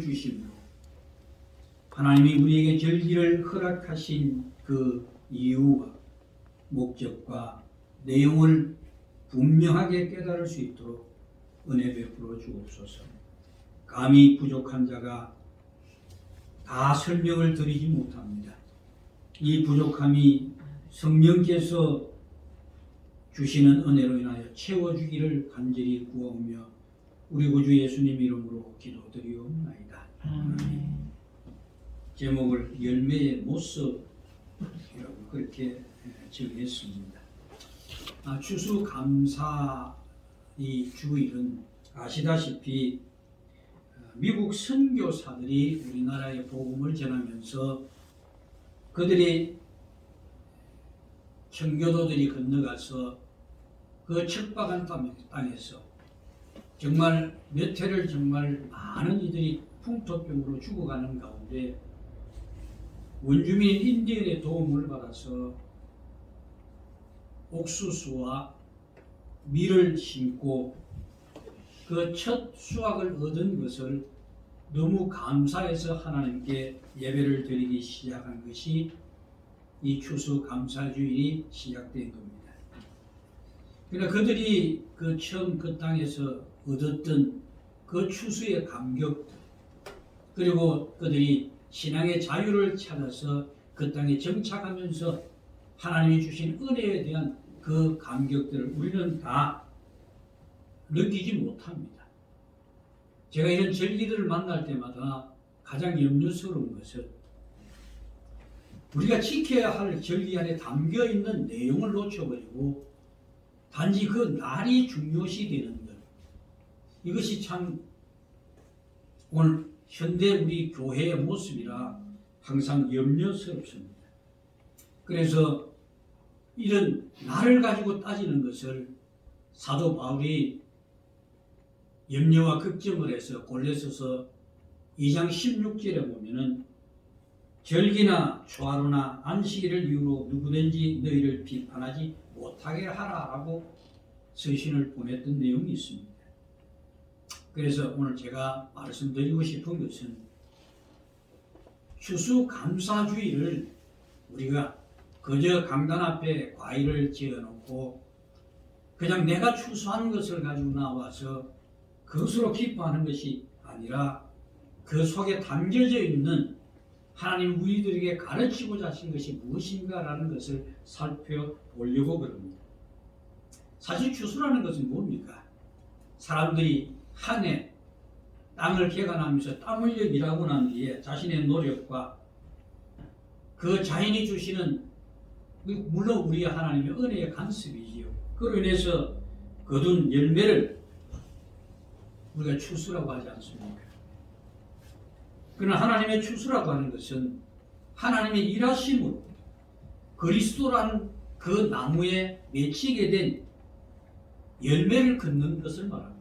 주심으로 하나님이 우리에게 절기를 허락하신 그 이유와 목적과 내용을 분명하게 깨달을 수 있도록 은혜 베풀어 주옵소서. 감히 부족한 자가 다 설명을 드리지 못합니다. 이 부족함이 성령께서 주시는 은혜로 인하여 채워주기를 간절히 구하오며 우리 구주 예수님 이름으로 기도드리옵나이다. 제목을 열매의 모습이라고 그렇게 정했습니다. 추수감사 이 주일은 아시다시피 미국 선교사들이 우리나라의 복음을 전하면서 그들이 청교도들이 건너가서 그 척박한 땅에서 정말 몇 해를 정말 많은 이들이 풍토병으로 죽어가는 가운데 원주민 인디언의 도움을 받아서 옥수수와 밀을 심고 그 첫 수확을 얻은 것을 너무 감사해서 하나님께 예배를 드리기 시작한 것이 이 추수감사주일이 시작된 겁니다. 그러나 그들이 처음 그 땅에서 얻었던 그 추수의 감격들, 그리고 그들이 신앙의 자유를 찾아서 그 땅에 정착하면서 하나님이 주신 은혜에 대한 그 감격들을 우리는 다 느끼지 못합니다. 제가 이런 절기들을 만날 때마다 가장 염려스러운 것은 우리가 지켜야 할 절기 안에 담겨있는 내용을 놓쳐버리고 단지 그 날이 중요시 되는 것, 이것이 참 오늘 현대 우리 교회의 모습이라 항상 염려스럽습니다. 그래서 이런 날을 가지고 따지는 것을 사도 바울이 염려와 걱정을 해서 골로새서 2장 16절에 보면은 절기나 초하루나 안식일을 이유로 누구든지 너희를 비판하지 못하게 하라라고 서신을 보냈던 내용이 있습니다. 그래서 오늘 제가 말씀드리고 싶은 것은 추수감사주의를 우리가 그저 강단 앞에 과일을 지어놓고 그냥 내가 추수하는 것을 가지고 나와서 그것으로 기뻐하는 것이 아니라 그 속에 담겨져 있는 하나님 우리들에게 가르치고자 하신 것이 무엇인가라는 것을 살펴보려고 그럽니다. 사실 추수라는 것은 뭡니까? 사람들이 한 해 땅을 개간하면서 땀 흘려 일하고 난 뒤에 자신의 노력과 그 자연이 주시는, 물론 우리 하나님의 은혜의 간섭이지요. 그로 인해서 거둔 열매를 우리가 추수라고 하지 않습니까? 그러나 하나님의 추수라고 하는 것은 하나님의 일하심으로 그리스도라는 그 나무에 맺히게 된 열매를 걷는 것을 말합니다.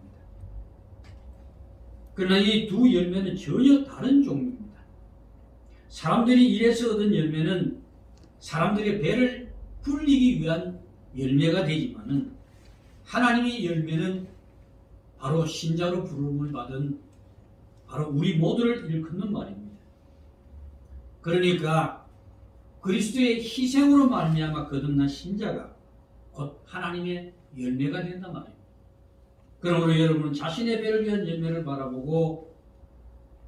그러나 이 두 열매는 전혀 다른 종류입니다. 사람들이 일해서 얻은 열매는 사람들의 배를 불리기 위한 열매가 되지만은 하나님의 열매는 바로 신자로 부름을 받은 바로 우리 모두를 일컫는 말입니다. 그러니까 그리스도의 희생으로 말미암아 거듭난 신자가 곧 하나님의 열매가 된단 말입니다. 그러므로 여러분은 자신의 배를 위한 열매를 바라보고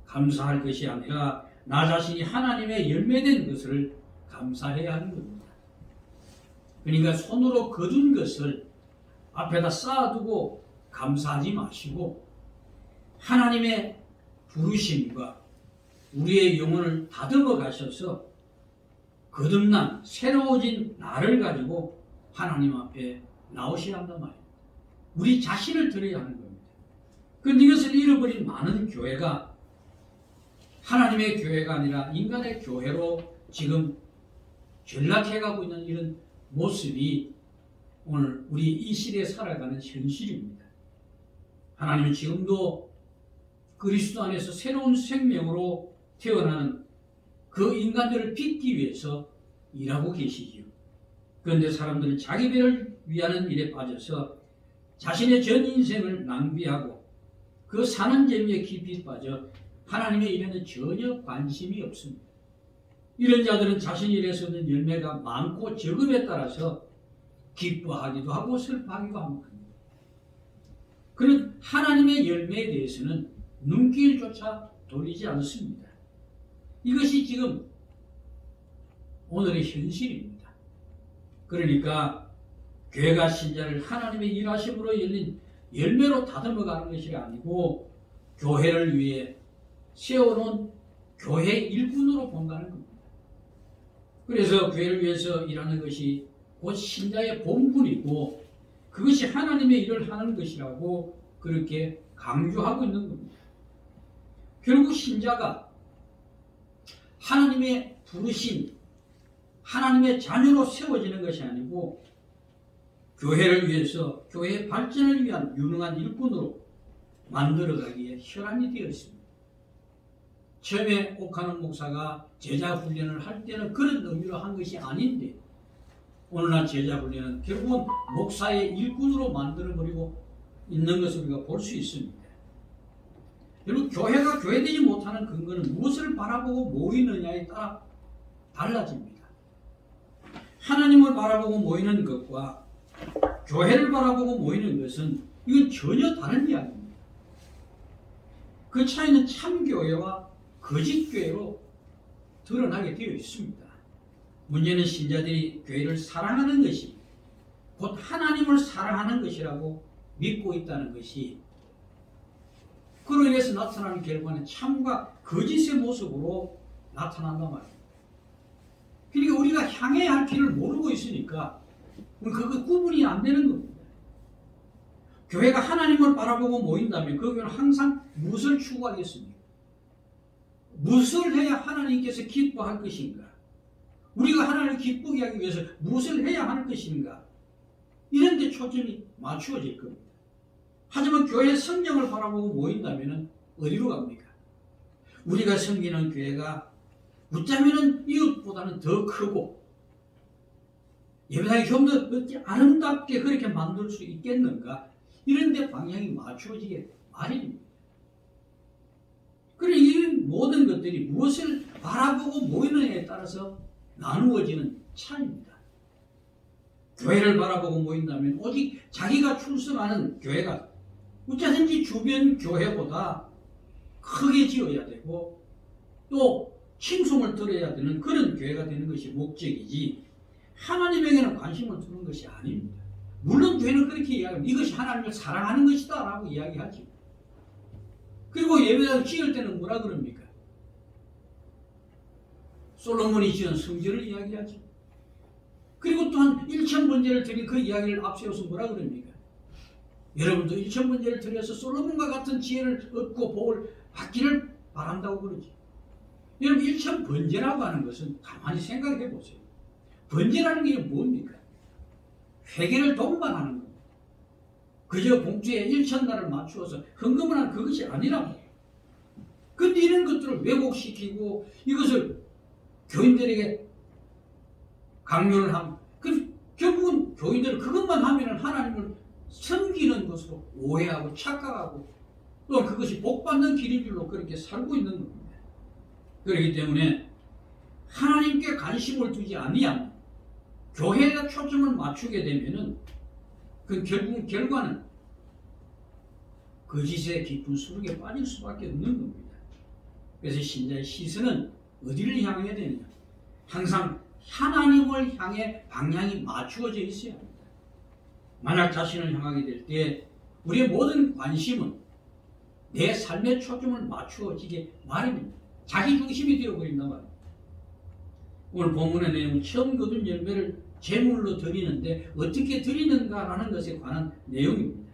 감사할 것이 아니라 나 자신이 하나님의 열매된 것을 감사해야 하는 겁니다. 그러니까 손으로 거둔 것을 앞에다 쌓아두고 감사하지 마시고 하나님의 부르심과 우리의 영혼을 다듬어 가셔서 거듭난 새로워진 나를 가지고 하나님 앞에 나오셔야 한단 말이에요. 우리 자신을 드려야 하는 겁니다. 그런데 이것을 잃어버린 많은 교회가 하나님의 교회가 아니라 인간의 교회로 지금 전락해가고 있는 이런 모습이 오늘 우리 이 시대에 살아가는 현실입니다. 하나님은 지금도 그리스도 안에서 새로운 생명으로 태어나는 그 인간들을 빚기 위해서 일하고 계시지요. 그런데 사람들은 자기 배를 위하는 일에 빠져서 자신의 전 인생을 낭비하고 그 사는 재미에 깊이 빠져 하나님의 일에는 전혀 관심이 없습니다. 이런 자들은 자신의 일에서 얻는 열매가 많고 적음에 따라서 기뻐하기도 하고 슬퍼하기도 합니다. 그는 하나님의 열매에 대해서는 눈길조차 돌리지 않습니다. 이것이 지금 오늘의 현실입니다. 그러니까 교회가 신자를 하나님의 일하심으로 열린 열매로 다듬어가는 것이 아니고 교회를 위해 세워놓은 교회 일꾼으로 본다는 겁니다. 그래서 교회를 위해서 일하는 것이 곧 신자의 본분이고 그것이 하나님의 일을 하는 것이라고 그렇게 강조하고 있는 겁니다. 결국 신자가 하나님의 부르심, 하나님의 자녀로 세워지는 것이 아니고 교회를 위해서 교회의 발전을 위한 유능한 일꾼으로 만들어가기에 혈안이 되어 있습니다. 처음에 옥하는 목사가 제자 훈련을 할 때는 그런 의미로 한 것이 아닌데 오늘날 제자 훈련은 결국은 목사의 일꾼으로 만들어버리고 있는 것을 우리가 볼 수 있습니다. 결국 교회가 교회되지 못하는 근거는 무엇을 바라보고 모이느냐에 따라 달라집니다. 하나님을 바라보고 모이는 것과 교회를 바라보고 모이는 것은 이건 전혀 다른 이야기입니다. 그 차이는 참교회와 거짓교회로 드러나게 되어 있습니다. 문제는 신자들이 교회를 사랑하는 것이 곧 하나님을 사랑하는 것이라고 믿고 있다는 것이 그로 인해서 나타나는 결과는 참과 거짓의 모습으로 나타난단 말입니다. 그러니까 우리가 향해야 할 길을 모르고 있으니까 그거 구분이 안 되는 겁니다. 교회가 하나님을 바라보고 모인다면 그 교회는 항상 무엇을 추구하겠습니까? 무엇을 해야 하나님께서 기뻐할 것인가? 우리가 하나님을 기쁘게 하기 위해서 무엇을 해야 하는 것인가? 이런 데 초점이 맞추어질 겁니다. 하지만 교회 성령을 바라보고 모인다면 어디로 갑니까? 우리가 섬기는 교회가 웃자면 이웃보다는 더 크고 예배당이 좀 더 아름답게 그렇게 만들 수 있겠는가? 이런 데 방향이 맞추어지게 마련입니다. 그러니 이런 모든 것들이 무엇을 바라보고 모이느냐에 따라서 나누어지는 차이입니다. 교회를 바라보고 모인다면 오직 자기가 출석하는 교회가 어쩌든지 주변 교회보다 크게 지어야 되고 또 칭송을 들어야 되는 그런 교회가 되는 것이 목적이지 하나님에게는 관심을 두는 것이 아닙니다. 물론 교회는 그렇게 이야기합니다. 이것이 하나님을 사랑하는 것이다 라고 이야기하죠. 그리고 예배당 지을 때는 뭐라 그럽니까? 솔로몬이 지은 성전을 이야기하죠. 그리고 또한 일천번제를 드린 그 이야기를 앞세워서 뭐라 그럽니까? 여러분도 일천번제를 드려서 솔로몬과 같은 지혜를 얻고 복을 받기를 바란다고 그러죠. 여러분 일천번제라고 하는 것은 가만히 생각해 보세요. 번제라는 게 뭡니까? 회개를 동반하는 겁니다. 그저 봉투에 일천날을 맞추어서 헌금을 한 그것이 아니라고. 그런데 이런 것들을 왜곡시키고 이것을 교인들에게 강요를 하면 결국은 교인들은 그것만 하면 하나님을 섬기는 것으로 오해하고 착각하고 또 그것이 복받는 길인 줄로 그렇게 살고 있는 겁니다. 그렇기 때문에 하나님께 관심을 두지 아니하면 교회에 초점을 맞추게 되면은 그 결국 결과는 거짓의 깊은 수렁에 빠질 수밖에 없는 겁니다. 그래서 신자의 시선은 어디를 향해야 되느냐? 항상 하나님을 향해 방향이 맞추어져 있어야 합니다. 만약 자신을 향하게 될 때 우리의 모든 관심은 내 삶의 초점을 맞추어지게 마련입니다. 자기 중심이 되어버린단 말입니다. 오늘 본문의 내용은 처음 거둔 열매를 제물로 드리는데 어떻게 드리는가라는 것에 관한 내용입니다.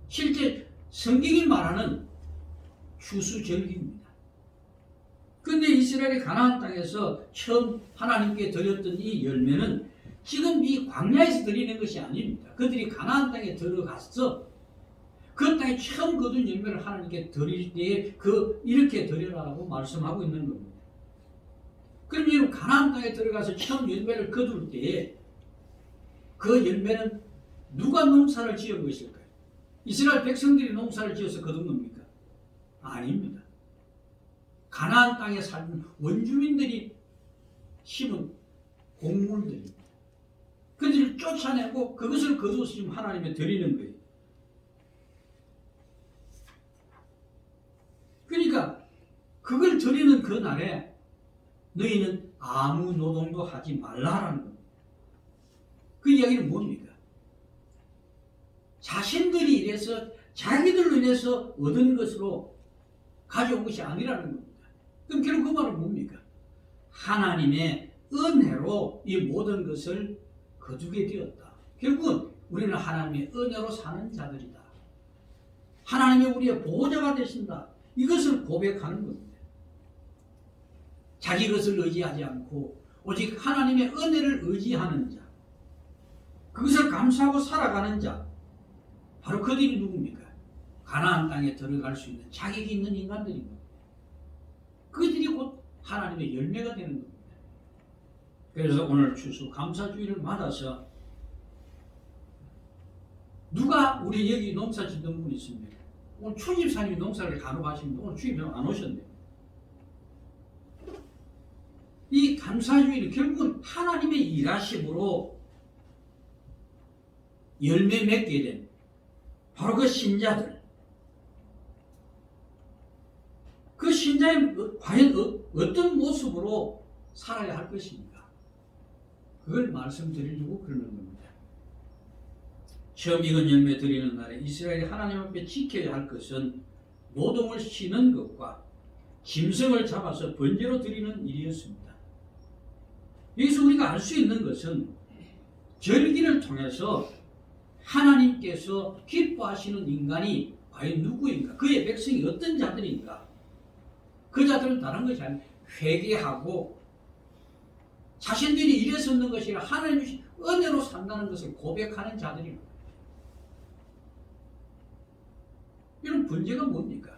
실제 성경이 말하는 추수절기입니다. 그런데 이스라엘이 가나안 땅에서 처음 하나님께 드렸던 이 열매는 지금 이 광야에서 드리는 것이 아닙니다. 그들이 가나안 땅에 들어가서 그 땅에 처음 거둔 열매를 하나님께 드릴 때에 이렇게 드려라라고 말씀하고 있는 겁니다. 그럼 여러분 가나안 땅에 들어가서 처음 열매를 거둘 때에 그 열매는 누가 농사를 지은 것일까요? 이스라엘 백성들이 농사를 지어서 거둔 겁니까? 아닙니다. 가나안 땅에 살던 원주민들이 심은 곡물들입니다. 그들을 쫓아내고 그것을 거두어서 지금 하나님에 드리는 거예요. 그러니까 그걸 드리는 그 날에 너희는 아무 노동도 하지 말라라는 겁니다. 그 이야기는 뭡니까? 자신들이 이래서 자기들로 인해서 얻은 것으로 가져온 것이 아니라는 겁니다. 그럼 결국 그 말은 뭡니까? 하나님의 은혜로 이 모든 것을 거두게 되었다. 결국은 우리는 하나님의 은혜로 사는 자들이다. 하나님이 우리의 보호자가 되신다. 이것을 고백하는 겁니다. 자기 것을 의지하지 않고 오직 하나님의 은혜를 의지하는 자, 그것을 감사하고 살아가는 자, 바로 그들이 누굽니까? 가나안 땅에 들어갈 수 있는 자격이 있는 인간들입니다. 그들이 곧 하나님의 열매가 되는 겁니다. 그래서 오늘 추수 감사주의를 맞아서 누가 우리 여기 농사 짓는 분이 있습니까? 오늘 추집사님이 농사를 간혹 하시는데 오늘 주입사님 안 오셨네요. 이 감사주의는 결국은 하나님의 일하심으로 열매 맺게 된 바로 그 신자들, 그 신자의 과연 어떤 모습으로 살아야 할 것입니까? 그걸 말씀드리려고 그러는 겁니다. 처음 익은 열매 드리는 날에 이스라엘이 하나님 앞에 지켜야 할 것은 노동을 쉬는 것과 짐승을 잡아서 번제로 드리는 일이었습니다. 여기서 우리가 알 수 있는 것은 절기를 통해서 하나님께서 기뻐하시는 인간이 과연 누구인가? 그의 백성이 어떤 자들인가? 그 자들은 다른 것이 아니라 회개하고 자신들이 일해서는 것이 아니라 하나님 주신 은혜로 산다는 것을 고백하는 자들입니다. 이런 번제가 뭡니까?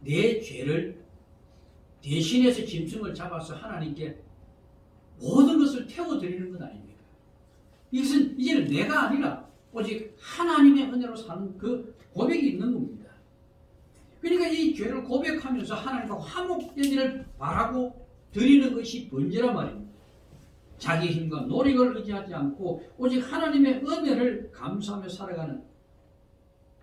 내 죄를 대신해서 짐승을 잡아서 하나님께 모든 것을 태워드리는 것 아닙니까? 이것은 이제는 내가 아니라 오직 하나님의 은혜로 사는 그 고백이 있는 겁니다. 그러니까 이 죄를 고백하면서 하나님과 화목되기를 바라고 드리는 것이 번제란 말입니다. 자기 힘과 노력을 의지하지 않고 오직 하나님의 은혜를 감사하며 살아가는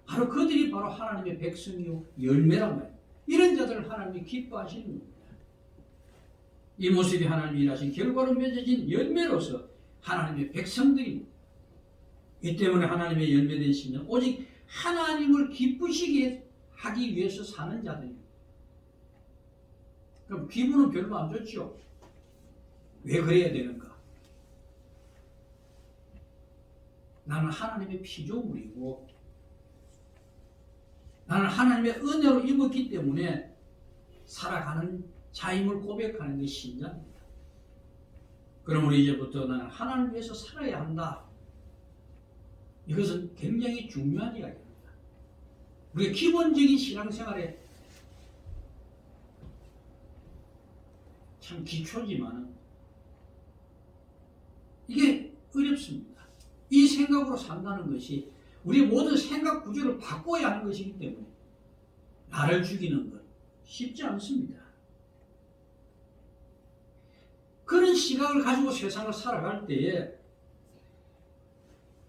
바로 그들이 바로 하나님의 백성이요 열매란 말입니다. 이런 자들을 하나님이 기뻐하시는 겁니다. 이 모습이 하나님이 일하신 결과로 맺어진 열매로서 하나님의 백성들입니다. 이 때문에 하나님의 열매된 신은 오직 하나님을 기쁘시게 하기 위해서 사는 자들입니다. 그럼 기분은 별로 안 좋죠. 왜 그래야 되는가? 나는 하나님의 피조물이고 나는 하나님의 은혜로 입었기 때문에 살아가는 자임을 고백하는 것이 신자입니다. 그러므로 이제부터 나는 하나님을 위해서 살아야 한다. 이것은 굉장히 중요한 이야기입니다. 우리의 기본적인 신앙생활에 참 기초지만 이게 어렵습니다. 이 생각으로 산다는 것이 우리 모든 생각 구조를 바꿔야 하는 것이기 때문에 나를 죽이는 것 쉽지 않습니다. 그런 시각을 가지고 세상을 살아갈 때에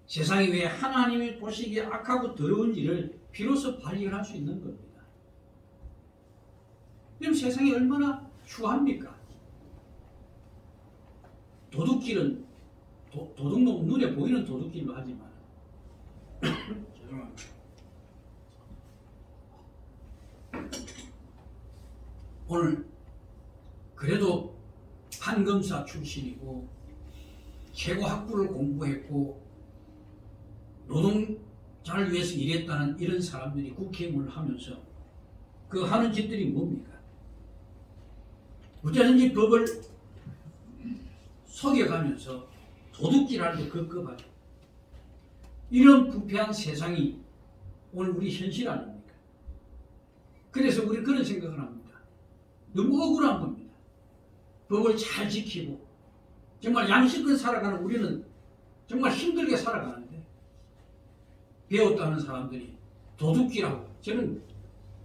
세상이 왜 하나님이 보시기에 악하고 더러운지를 비로소 발견할 수 있는 겁니다. 그럼 세상이 얼마나 추합니까? 도둑질은 도둑놈 눈에 보이는 도둑질로 하지만 죄송합니다. 오늘 그래도 판검사 출신이고 최고 학부를 공부했고 노동자를 위해서 일했다는 이런 사람들이 국회의원을 하면서 그 하는 짓들이 뭡니까? 어쩌든지 법을 속여가면서 도둑질하는 데 급급하죠. 이런 부패한 세상이 오늘 우리 현실 아닙니까? 그래서 우리는 그런 생각을 합니다. 너무 억울한 겁니다. 법을 잘 지키고 정말 양심껏 살아가는 우리는 정말 힘들게 살아가는데 배웠다는 사람들이 도둑질하고 저는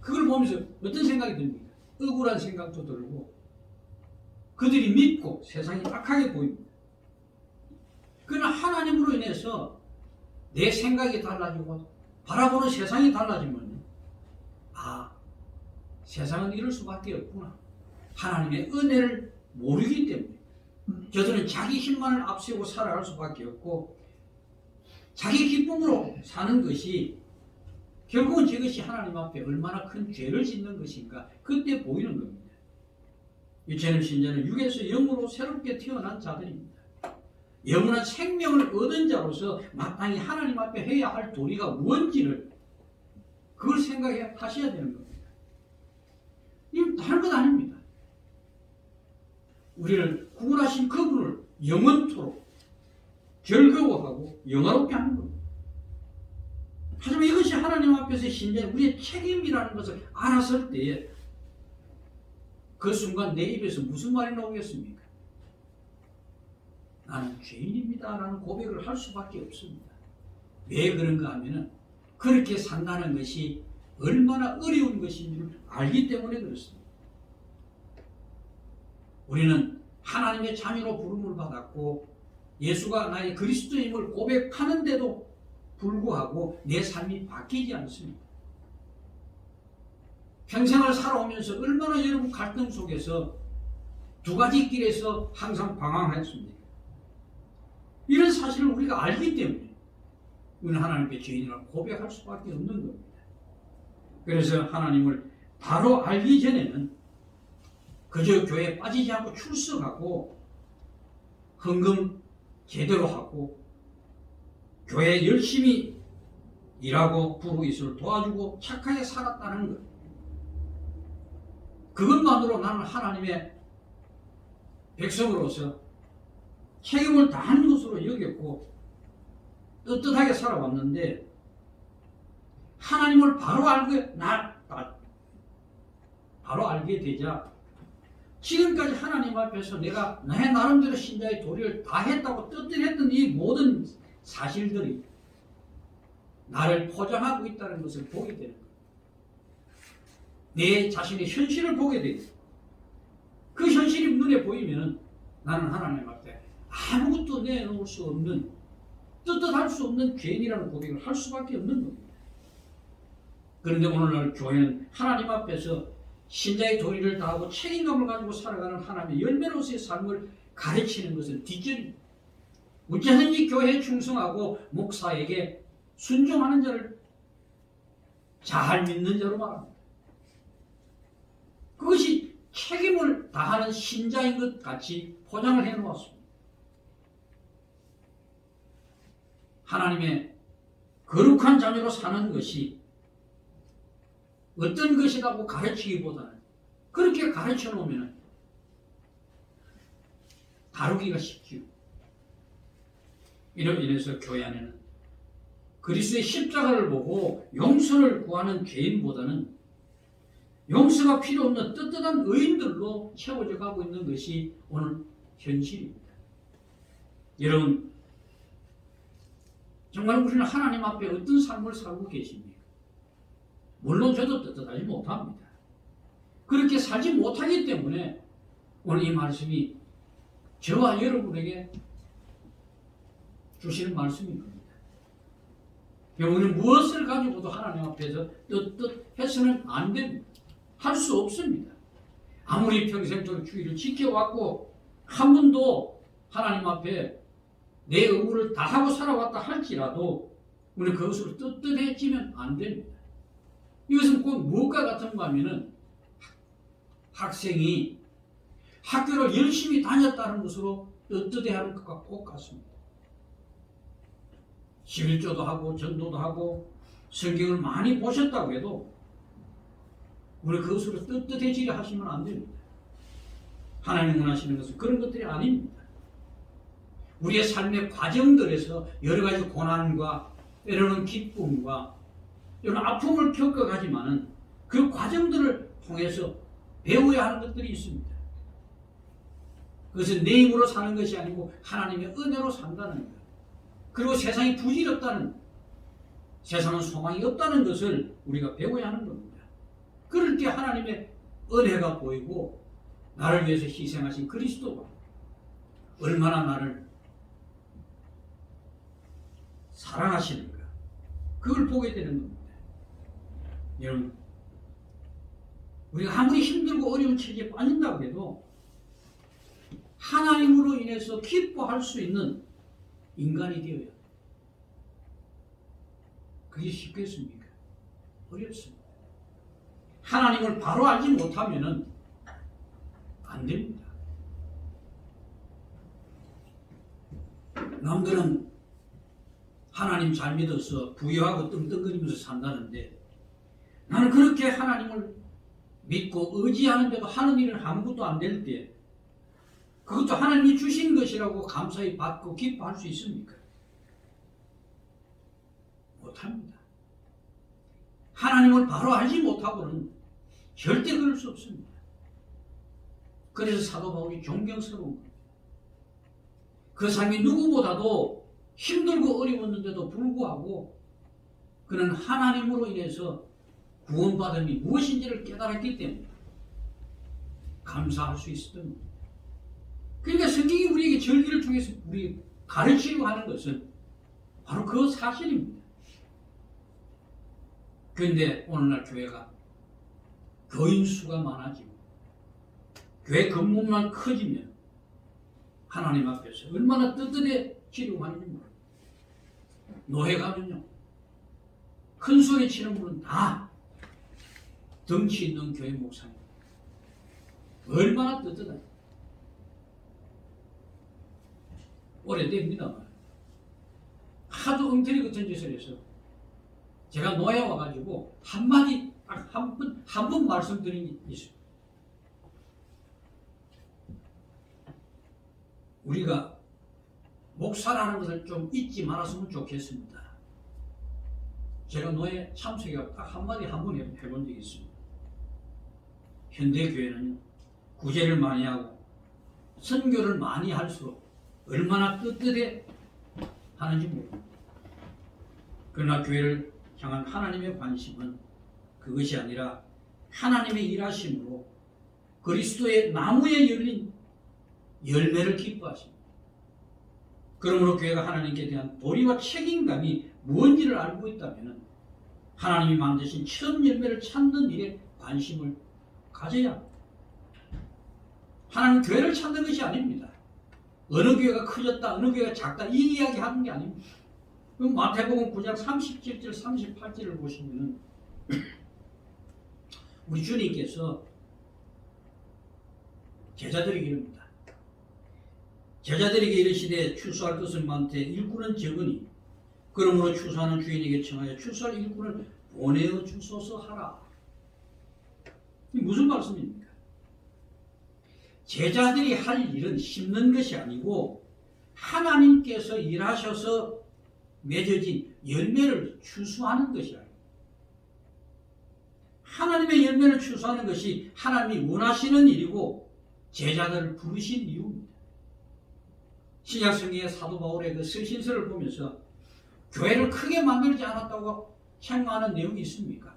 그걸 보면서 어떤 생각이 듭니까? 억울한 생각도 들고 그들이 믿고 세상이 악하게 보입니다. 그러나 하나님으로 인해서 내 생각이 달라지고 바라보는 세상이 달라지면 세상은 이럴 수밖에 없구나. 하나님의 은혜를 모르기 때문에 저들은 자기 힘만을 앞세우고 살아갈 수밖에 없고 자기 기쁨으로 사는 것이 결국은 저것이 하나님 앞에 얼마나 큰 죄를 짓는 것인가 그때 보이는 겁니다. 유체능 신자는 육에서 영으로 새롭게 태어난 자들입니다. 영원한 생명을 얻은 자로서 마땅히 하나님 앞에 해야 할 도리가 무언지를 그걸 생각하셔야 되는 겁니다. 이건 다른 것 아닙니다. 우리를 구원하신 그분을 영원토록 즐거워하고 영화롭게 하는 겁니다. 하지만 이것이 하나님 앞에서 신자의 우리의 책임이라는 것을 알았을 때에 그 순간 내 입에서 무슨 말이 나오겠습니까? 나는 죄인입니다 라는 고백을 할 수밖에 없습니다. 왜 그런가 하면은 그렇게 산다는 것이 얼마나 어려운 것인지를 알기 때문에 그렇습니다. 우리는 하나님의 자녀로 부름을 받았고 예수가 나의 그리스도임을 고백하는데도 불구하고 내 삶이 바뀌지 않습니다. 평생을 살아오면서 얼마나 여러분 갈등 속에서 두 가지 길에서 항상 방황했습니다. 이런 사실을 우리가 알기 때문에 우리는 하나님께 죄인이라고 고백할 수밖에 없는 겁니다. 그래서 하나님을 바로 알기 전에는 그저 교회에 빠지지 않고 출석하고 헌금 제대로 하고 교회에 열심히 일하고 부르이스를 도와주고 착하게 살았다는 것. 그것만으로 나는 하나님의 백성으로서 책임을 다한 것으로 여겼고 떳떳하게 살아왔는데 하나님을 바로 알게 되자 지금까지 하나님 앞에서 내가 내 나름대로 신자의 도리를 다 했다고 떳떳했던 이 모든 사실들이 나를 포장하고 있다는 것을 보게 되는 거예요. 내 자신의 현실을 보게 돼요. 그 현실이 눈에 보이면 나는 하나님 앞에 아무것도 내놓을 수 없는 떳떳할 수 없는 죄인이라는 고백을 할 수밖에 없는 겁니다. 그런데 오늘날 교회는 하나님 앞에서 신자의 도리를 다하고 책임감을 가지고 살아가는 하나님의 열매로서의 삶을 가르치는 것은 뒷전입니다. 어찌하든지 교회에 충성하고 목사에게 순종하는 자를 잘 믿는 자로 말합니다. 그것이 책임을 다하는 신자인 것 같이 포장을 해놓았습니다. 하나님의 거룩한 자녀로 사는 것이 어떤 것이라고 가르치기보다는 그렇게 가르쳐 놓으면 다루기가 쉽지요. 이로 인해서 교회 안에는 그리스도의 십자가를 보고 용서를 구하는 죄인보다는 용서가 필요 없는 떳떳한 의인들로 채워져 가고 있는 것이 오늘 현실입니다. 여러분, 정말 우리는 하나님 앞에 어떤 삶을 살고 계십니까? 물론 저도 떳떳하지 못합니다. 그렇게 살지 못하기 때문에 오늘 이 말씀이 저와 여러분에게 주시는 말씀인 겁니다. 우리는 무엇을 가지고도 하나님 앞에서 떳떳해서는 안 됩니다. 할 수 없습니다. 아무리 평생도록 주의를 지켜왔고 한 번도 하나님 앞에 내 의무를 다하고 살아왔다 할지라도 우리는 그것으로 떳떳해지면 안 됩니다. 이것은 꼭 무엇과 같은가 하면은 학생이 학교를 열심히 다녔다는 것으로 떳떳해하는 것과 꼭 같습니다. 11조도 하고 전도도 하고 성경을 많이 보셨다고 해도 우리 그것으로 떳떳해지려 하시면 안 됩니다. 하나님 원하시는 것은 그런 것들이 아닙니다. 우리의 삶의 과정들에서 여러 가지 고난과 때로는 기쁨과 이런 아픔을 겪어가지만은 그 과정들을 통해서 배워야 하는 것들이 있습니다. 그것은 내 힘으로 사는 것이 아니고 하나님의 은혜로 산다는 것. 그리고 세상이 부질없다는, 세상은 소망이 없다는 것을 우리가 배워야 하는 겁니다. 그럴 때 하나님의 은혜가 보이고 나를 위해서 희생하신 그리스도가 얼마나 나를 사랑하시는가, 그걸 보게 되는 겁니다. 여러분, 우리가 아무리 힘들고 어려운 처지에 빠진다고 해도 하나님으로 인해서 기뻐할 수 있는 인간이 되어야 돼요. 그게 쉽겠습니까? 어렵습니다. 하나님을 바로 알지 못하면 안 됩니다. 남들은 하나님 잘 믿어서 부유하고 떵떵거리면서 산다는데, 나는 그렇게 하나님을 믿고 의지하는데도 하는 일은 아무것도 안 될 때 그것도 하나님이 주신 것이라고 감사히 받고 기뻐할 수 있습니까? 못합니다. 하나님을 바로 알지 못하고는 절대 그럴 수 없습니다. 그래서 사도 바울이 존경스러운 겁니다. 그 사람이 누구보다도 힘들고 어려웠는데도 불구하고 그는 하나님으로 인해서 구원받음이 무엇인지를 깨달았기 때문에 감사할 수 있었던 겁니다. 그러니까 성경이 우리에게 절기를 통해서 우리 가르치려고 하는 것은 바로 그 사실입니다. 그런데 오늘날 교회가 교인 수가 많아지고 교회 건물만 커지면 하나님 앞에서 얼마나 떳떳해지려고 하는지 모릅니다. 노회 가면요, 큰 소리 치는 분은 다 덩치 있는 교회 목사님. 얼마나 떳떳하죠. 오래됩니다만 하도 엉터리 같은 짓을 해서 제가 노예 와가지고 한마디 한 번 말씀드린 게 있어요. 우리가 목사라는 것을 좀 잊지 말았으면 좋겠습니다. 제가 노예 참석에 딱 한마디 한 번 해본 적이 있습니다. 현대교회는 구제를 많이 하고 선교를 많이 할수록 얼마나 떳떳해 하는지 모릅니다. 그러나 교회를 향한 하나님의 관심은 그것이 아니라 하나님의 일하심으로 그리스도의 나무에 열린 열매를 기뻐하십니다. 그러므로 교회가 하나님께 대한 도리와 책임감이 무엇인지를 알고 있다면 하나님이 만드신 처음 열매를 찾는 일에 관심을 가져야 합니다. 하나님 교회를 찾는 것이 아닙니다. 어느 교회가 커졌다, 어느 교회가 작다, 이 이야기 하는 게 아닙니다. 그럼 마태복음 9장 37절, 38절을 보시면 우리 주님께서 제자들에게 이릅니다. 제자들에게 이르시되 추수할 것은 많되 일꾼은 적으니 그러므로 추수하는 주인에게 청하여 추수할 일꾼을 보내어 주소서 하라. 이게 무슨 말씀입니까? 제자들이 할 일은 심는 것이 아니고 하나님께서 일하셔서 맺어진 열매를 추수하는 것이야. 하나님의 열매를 추수하는 것이 하나님이 원하시는 일이고 제자들을 부르신 이유입니다. 신약성경의 사도 바울의 그 서신서를 보면서 교회를 크게 만들지 않았다고 책망하는 내용이 있습니까?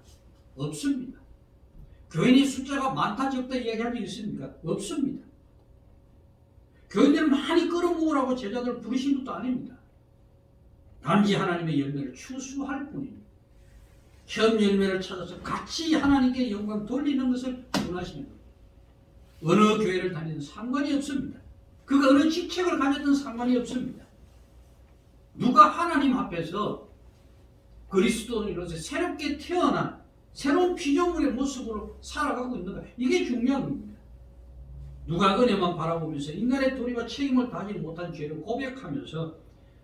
없습니다. 교인의 숫자가 많다 적다 이야기할 일 있습니까? 없습니다. 교인들을 많이 끌어모으라고 제자들을 부르신 것도 아닙니다. 단지 하나님의 열매를 추수할 뿐입니다. 처음 열매를 찾아서 같이 하나님께 영광 돌리는 것을 원하시는 겁니다. 어느 교회를 다니든 상관이 없습니다. 그가 어느 직책을 가졌든 상관이 없습니다. 누가 하나님 앞에서 그리스도인으로서 새롭게 태어난 새로운 피조물의 모습으로 살아가고 있는가, 이게 중요한 겁니다. 누가 은혜만 바라보면서 인간의 도리와 책임을 다하지 못한 죄를 고백하면서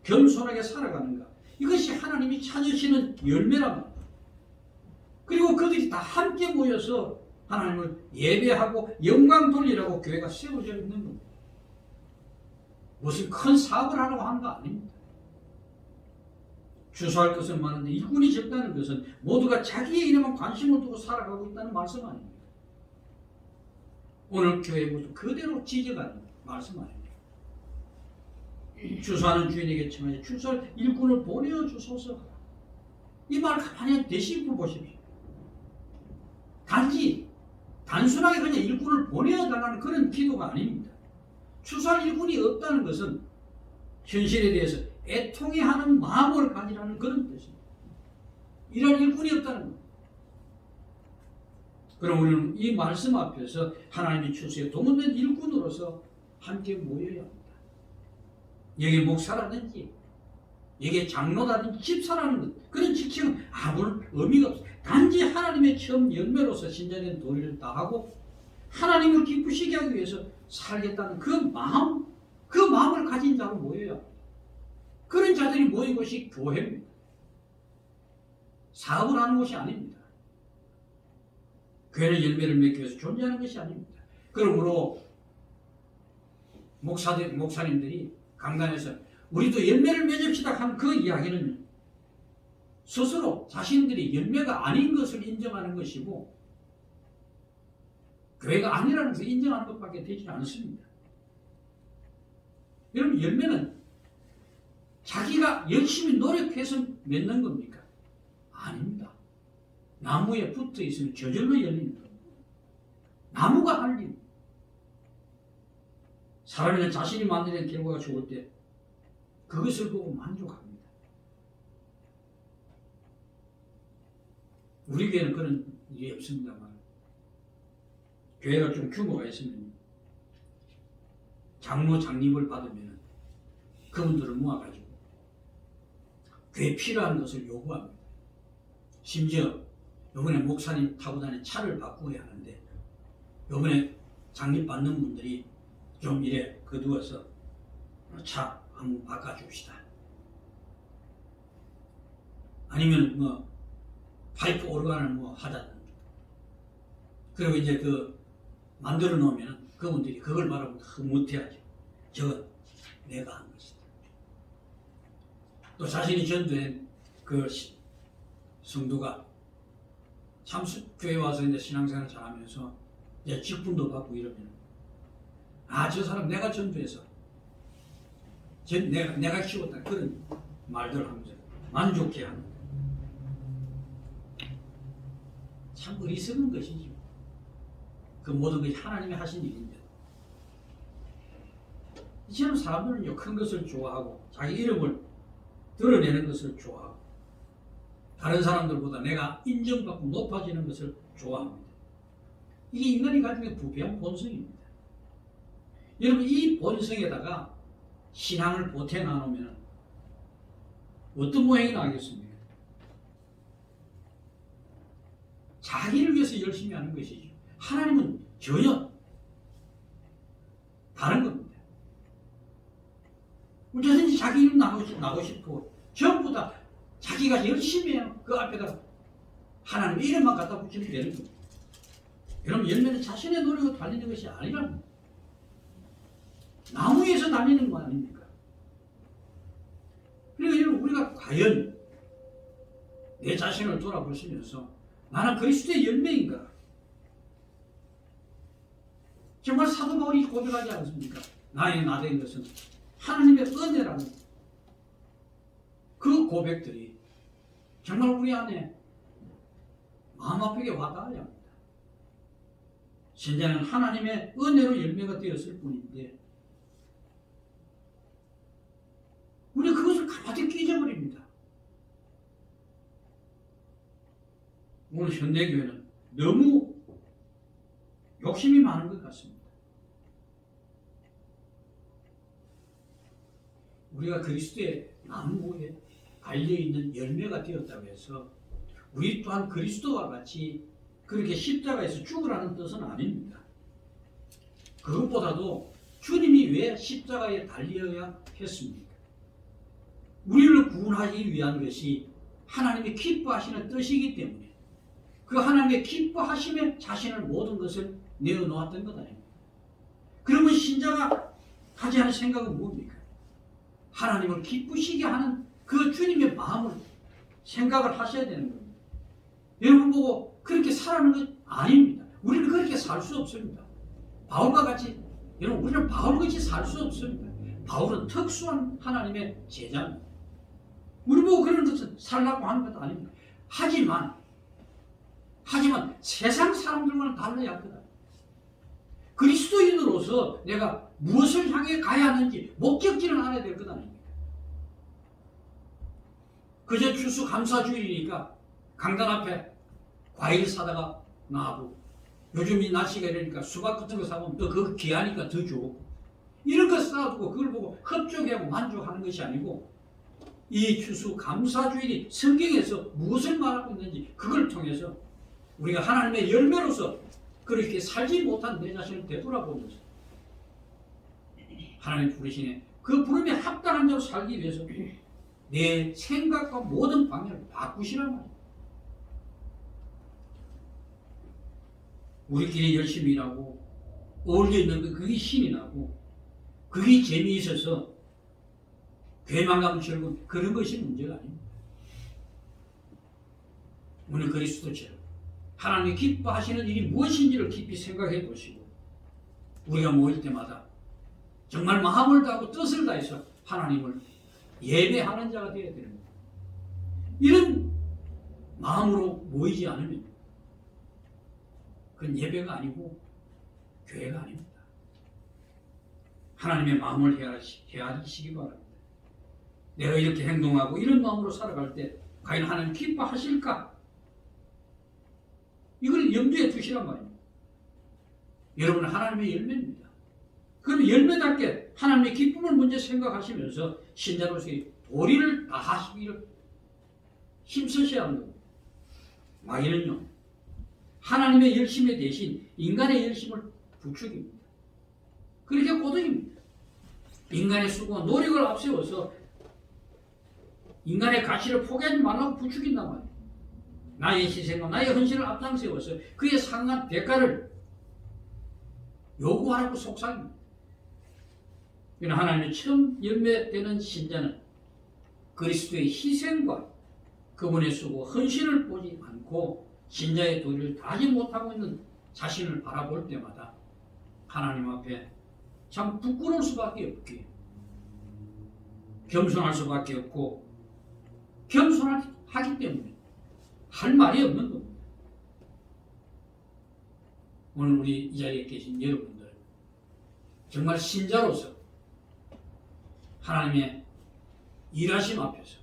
겸손하게 살아가는가, 이것이 하나님이 찾으시는 열매랍니다. 그리고 그들이 다 함께 모여서 하나님을 예배하고 영광 돌리라고 교회가 세워져 있는 겁니다. 무슨 큰 사업을 하려고 하는 거 아닙니다. 추수할 것은 많은데 일꾼이 적다는 것은 모두가 자기의 일에만 관심을 두고 살아가고 있다는 말씀 아닙니까? 오늘 교회 모두 그대로 지적하는 말씀 아닙니까? 추수하는 주인에게 청하여 추수할 일꾼을 보내어 주소서. 이 말 가만히 되짚어 보십시오. 단지 단순하게 그냥 일꾼을 보내어달라는 그런 기도가 아닙니다. 추수할 일꾼이 없다는 것은 현실에 대해서 애통해하는 마음을 가지라는 그런 뜻입니다. 이런 일꾼이 없다는 겁니다. 그럼 우리는 이 말씀 앞에서 하나님의 추수에 동원된 일꾼으로서 함께 모여야 합니다. 여기 목사라든지 여기 장로라든지 집사라는 것, 그런 직책은 아무런 의미가 없어요. 단지 하나님의 처음 열매로서 신자된 도리를 다하고 하나님을 기쁘시게 하기 위해서 살겠다는 그 마음을 가진 자로 모여야 합니다. 그런 자들이 모인 곳이 교회입니다. 사업을 하는 곳이 아닙니다. 교회는 열매를 맺기 위해서 존재하는 것이 아닙니다. 그러므로 목사님들이 강단에서 우리도 열매를 맺읍시다 하는 그 이야기는 스스로 자신들이 열매가 아닌 것을 인정하는 것이고 교회가 아니라는 것을 인정하는 것밖에 되지 않습니다. 여러분, 열매는 자기가 열심히 노력해서 맺는 겁니까? 아닙니다. 나무에 붙어 있으면 저절로 열리는 겁니다. 나무가 할 일. 사람이 자신이 만드는 결과가 좋을 때 그것을 보고 만족합니다. 우리 교회는 그런 일이 없습니다만 교회가 좀 규모가 있으면 장로 장립을 받으면 그분들을 모아가지고 교회 필요한 것을 요구합니다. 심지어 이번에 목사님 타고 다니는 차를 바꾸어야 하는데 이번에 장립받는 분들이 좀 이래 거두어서 차 한번 바꿔줍시다. 아니면 뭐 파이프 오르간을 뭐 하자든지. 그리고 이제 그 만들어 놓으면 그분들이 그걸 바라보고 흐뭇해하죠. 저건 내가 한 것이다. 또 자신이 전도한 그 성도가 참 교회 와서 이제 신앙생활 잘하면서 이제 직분도 받고 이러면 저 사람 내가 전도해서 내가 키웠다 그런 말들을 하면서 만족해하는 참 어리석은 것이죠. 그 모든 것이 하나님이 하신 일인데 이처럼 사람들은 큰 것을 좋아하고 자기 이름을 드러내는 것을 좋아하고 다른 사람들보다 내가 인정받고 높아지는 것을 좋아합니다. 이게 인간이 가지는 부패한 본성입니다. 여러분, 이 본성에다가 신앙을 보태 나누면 어떤 모양이 나겠습니까? 자기를 위해서 열심히 하는 것이죠. 하나님은 전혀 다른 겁니다. 언제든지 자기 이름 나고 싶고 전부 다 자기가 열심히 해요. 그 앞에다가 하나님의 이름만 갖다 붙이면 되는 겁니다. 여러분, 열매는 자신의 노력으로 달리는 것이 아니랍니다. 나무 위에서 달리는 거 아닙니까? 그러니까 여러분, 우리가 과연 내 자신을 돌아보시면서 나는 그리스도의 열매인가? 정말 사도 바울이 고백하지 않습니까? 나의 나된 것은 하나님의 은혜라는 그 고백들이 정말 우리 안에 마음 아프게 와닿아야 합니다. 신자는 하나님의 은혜로 열매가 되었을 뿐인데 우리는 그것을 가만히 끼져버립니다. 오늘 현대교회는 너무 욕심이 많은 것 같습니다. 우리가 그리스도의 나무에 달려있는 열매가 되었다고 해서 우리 또한 그리스도와 같이 그렇게 십자가에서 죽으라는 뜻은 아닙니다. 그것보다도 주님이 왜 십자가에 달려야 했습니까? 우리를 구원하기 위한 것이 하나님이 기뻐하시는 뜻이기 때문에 그 하나님의 기뻐하심에 자신을 모든 것을 내어놓았던 것 아닙니까? 그러면 신자가 가져야 할 생각은 뭡니까? 하나님을 기쁘시게 하는 그 주님의 마음을 생각을 하셔야 되는 겁니다. 여러분 보고 그렇게 살아가는 것 아닙니다. 우리는 그렇게 살 수 없습니다. 바울과 같이, 여러분, 우리는 바울같이 살 수 없습니다. 바울은 특수한 하나님의 제자입니다. 우리 보고 그런 것은 살라고 하는 것도 아닙니다. 하지만 하지만 세상 사람들과는 달라야 하거든. 그리스도인으로서 내가 무엇을 향해 가야 하는지 목적지를 알아야 될 것 아닙니까? 그저 추수감사주일이니까 강단 앞에 과일 사다가 놔두고 요즘 이 날씨가 이러니까 수박 같은 거 사면 또 그거 귀하니까 더 좋고 이런 거 쌓아두고 그걸 보고 흡족하고 만족하는 것이 아니고 이 추수감사주일이 성경에서 무엇을 말하고 있는지 그걸 통해서 우리가 하나님의 열매로서 그렇게 살지 못한 내 자신을 되돌아보면서 하나님 부르시네 그 부름에 합당한 자로 살기 위해서 내 생각과 모든 방향을 바꾸시란 말이에요. 우리끼리 열심히 일하고 어울려 있는 그게 신이 나고 그게 재미있어서 교회만 가면 즐거운 그런 것이 문제가 아닙니다. 오늘 그리스도처럼 하나님이 기뻐하시는 일이 무엇인지를 깊이 생각해 보시고 우리가 모일 때마다 정말 마음을 다하고 뜻을 다해서 하나님을 예배하는 자가 되어야 됩니다. 이런 마음으로 모이지 않으면 그건 예배가 아니고 교회가 아닙니다. 하나님의 마음을 헤아리시기 바랍니다. 내가 이렇게 행동하고 이런 마음으로 살아갈 때 과연 하나님 기뻐하실까? 이걸 염두에 두시란 말입니다. 여러분은 하나님의 열매입니다. 그럼 열매답게 하나님의 기쁨을 먼저 생각하시면서 신자로서의 도리를 다하시기를 힘쓰셔야 하는 겁니다. 마귀는요, 하나님의 열심에 대신 인간의 열심을 부추깁니다. 그렇게 고등입니다. 인간의 수고와 노력을 앞세워서 인간의 가치를 포기하지 말라고 부추긴단 말이에요. 나의 희생과 나의 헌신을 앞장세워서 그에 상한 대가를 요구하라고 속삭입니다. 그러나 하나님의 처음 열매되는 신자는 그리스도의 희생과 그분의 수고, 헌신을 보지 않고 신자의 도리를 다하지 못하고 있는 자신을 바라볼 때마다 하나님 앞에 참 부끄러울 수밖에 없기에 겸손할 수밖에 없고 겸손하기 때문에 할 말이 없는 겁니다. 오늘 우리 이 자리에 계신 여러분들 정말 신자로서 하나님의 일하심 앞에서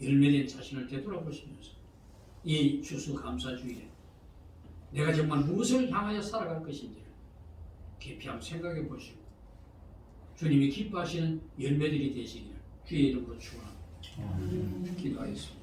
열매된 자신을 되돌아보시면서 이 추수감사주일에 내가 정말 무엇을 향하여 살아갈 것인지를 깊이 한번 생각해 보시고 주님이 기뻐하시는 열매들이 되시기를 주의 이름으로 축원합니다. 기도하겠습니다.